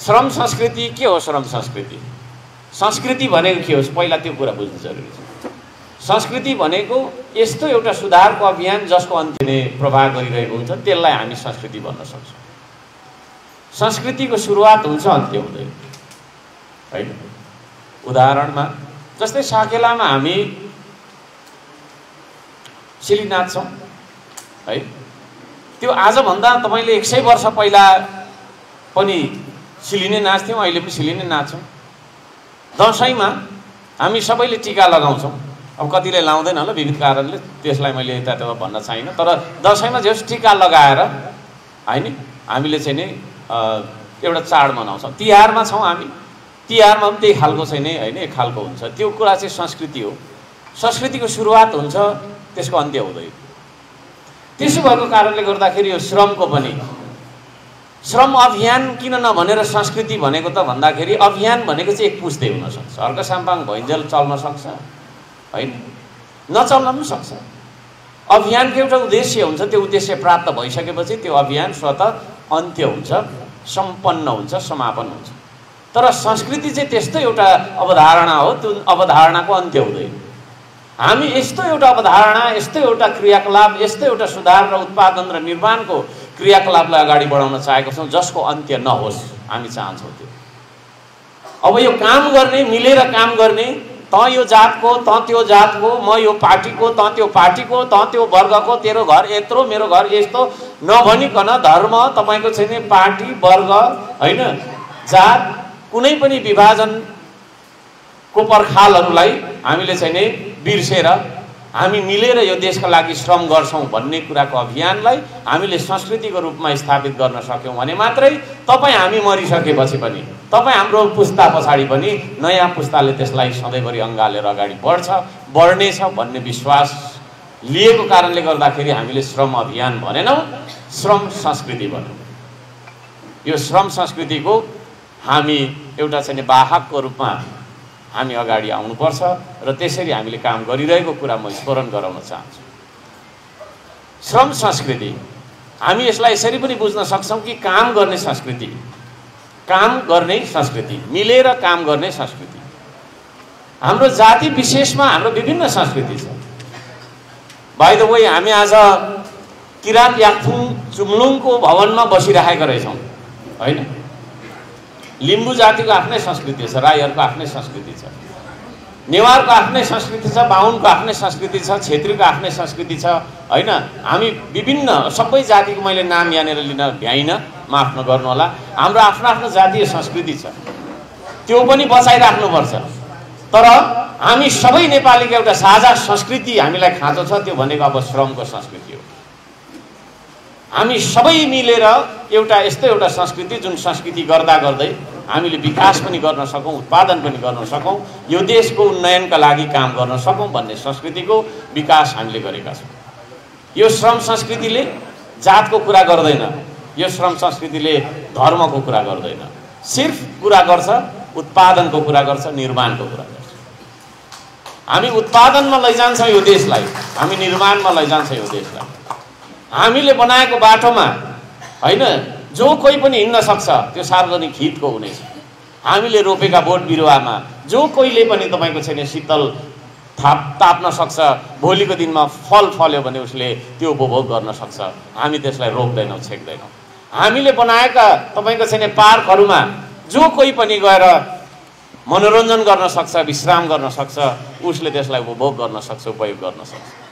श्रम संस्कृति के हो? श्रम संस्कृति संस्कृति भनेको के हो? पहिला त्यो कुरा बुझ्नु जरुरी छ। संस्कृति भनेको यस्तो एउटा सुधारको अभियान जसको अन्त्य नै प्रभाव गरिरहेको हुन्छ, त्यसलाई हामी संस्कृति भन्न सक्छौँ। संस्कृतिको सुरुवात हुन्छ, अन्त्य हुँदैन, हैन? उदाहरणमा जस्तै साकेलामा हामी सिली नाच्छौँ है, त्यो आजभन्दा तपाईँले 100 वर्ष पहिला पनि सिली नै नाच्थ्यौँ, अहिले पनि सिली नै नाच्छौँ। दसैँमा हामी सबैले टीका लगाउँछौँ, अब कतिले लाउँदैन होला विविध कारणले, त्यसलाई मैले यतातता भन्न चाहिनँ, तर दसैँमा जस टीका लगाएर हैन हामीले चाहिँ नि एउटा चाड मनाउँछौँ। तिहारमा छौँ हामी, तिहारमा पनि त्यही खालको चाहिँ नि हैन एक खालको हुन्छ। त्यो कुरा चाहिँ संस्कृति हो। संस्कृतिको सुरुवात हुन्छ, त्यसको अन्त्य हुँदैन। त्यसो भएको कारणले गर्दाखेरि यो श्रमको पनि श्रम अभियान किन नभनेर संस्कृति भनेको त भन्दाखेरि अभियान भनेको चाहिँ एक पुस्ते हुन सक्छ, अर्को साम्पाङ भइन्जेल चल्न सक्छ हैन, नचल्न पनि सक्छ। अभियानको एउटा उद्देश्य हुन्छ, त्यो उद्देश्य प्राप्त भइसकेपछि त्यो अभियान स्वतः अन्त्य हुन्छ, सम्पन्न हुन्छ, समापन हुन्छ। तर संस्कृति चाहिँ त्यस्तो एउटा अवधारणा हो, त्यो अवधारणाको अन्त्य हुँदैन। हामी यस्तो एउटा अवधारणा, यस्तो एउटा क्रियाकलाप, यस्तो एउटा सुधार र उत्पादन र निर्माणको क्रियाकलापलाई अगाडि बढाउन चाहेका छौँ जसको अन्त्य नहोस्, हामी चाहन्छौँ त्यो। अब यो काम गर्ने, मिलेर काम गर्ने, त यो जातको, त त्यो जातको, म यो पार्टीको, त त्यो पार्टीको, त त्यो वर्गको, तेरो घर यत्रो, मेरो घर यस्तो नभनिकन धर्म, तपाईँको चाहिँ पार्टी, वर्ग हैन, जात, कुनै पनि विभाजनको पर्खालहरूलाई हामीले चाहिँ नि बिर्सेर हामी मिलेर यो देशका लागि श्रम गर्छौँ भन्ने कुराको अभियानलाई हामीले संस्कृतिको रूपमा स्थापित गर्न सक्यौँ भने मात्रै तपाईँ हामी मरिसकेपछि पनि, तपाईँ हाम्रो पुस्ता पछाडि पनि नयाँ पुस्ताले त्यसलाई सधैँभरि अँगालेर अगाडि बढ्नेछ भन्ने विश्वास लिएको कारणले गर्दाखेरि हामीले श्रम अभियान भनेनौँ, श्रम संस्कृति भन्यौँ। यो श्रम संस्कृतिको हामी एउटा चाहिँ वाहकको रूपमा हामी अगाडि आउनुपर्छ र त्यसरी हामीले काम गरिरहेको कुरा म स्मरण गराउन चाहन्छु। श्रम संस्कृति हामी यसलाई यसरी पनि बुझ्न सक्छौँ कि काम गर्ने संस्कृति, काम गर्ने संस्कृति, मिलेर काम गर्ने संस्कृति। हाम्रो जाति विशेषमा हाम्रो विभिन्न संस्कृति छ। बाइ द वे हामी आज किरात याक्थुङ चुम्लुङको भवनमा बसिरहेका रहेछौँ हैन। लिम्बू जातिको आफ्नै संस्कृति छ, राईहरूको आफ्नै संस्कृति छ, नेवारको आफ्नै संस्कृति छ, बाहुनको आफ्नै संस्कृति छ, छेत्रीको आफ्नै संस्कृति छ हैन। हामी विभिन्न सबै जातिको मैले नाम यहाँनिर लिन भ्याइन, माफ नगर्नु होला। हाम्रो आफ्नो आफ्नो जातीय संस्कृति छ, त्यो पनि बचाइराख्नुपर्छ। तर हामी सबै नेपालीको एउटा साझा संस्कृति हामीलाई खाँचो छ, त्यो भनेको अब श्रमको संस्कृति हो। हामी सबै मिलेर एउटा यस्तो एउटा संस्कृति, जुन संस्कृति गर्दा गर्दै हामीले विकास पनि गर्न सकौँ, उत्पादन पनि गर्न सकौँ, यो देशको उन्नयनका लागि काम गर्न सकौँ भन्ने संस्कृतिको विकास हामीले गरेका छौँ। यो श्रम संस्कृतिले जातको कुरा गर्दैन, यो श्रम संस्कृतिले धर्मको कुरा गर्दैन, सिर्फ कुरा गर्छ उत्पादनको कुरा गर्छ, निर्माणको कुरा गर्छ। हामी उत्पादनमा लैजान्छौँ यो देशलाई, हामी निर्माणमा लैजान्छौँ यो देशलाई। हामीले बनाएको बाटोमा हैन जो कोही पनि हिँड्न सक्छ, त्यो सार्वजनिक हितको हुनेछ। हामीले रोपेका बोट बिरुवामा जो कोहीले पनि तपाईँको छैन शीतल ताप्न सक्छ, भोलिको दिनमा फल फल्यो भने उसले त्यो उपभोग गर्न सक्छ। हामी त्यसलाई रोक्दैनौँ, छेक्दैनौँ। हामीले बनाएका तपाईँको छैन पार्कहरूमा जो कोही पनि गएर मनोरञ्जन गर्न सक्छ, विश्राम गर्न सक्छ, उसले त्यसलाई उपभोग गर्न सक्छ, उपयोग गर्न सक्छ।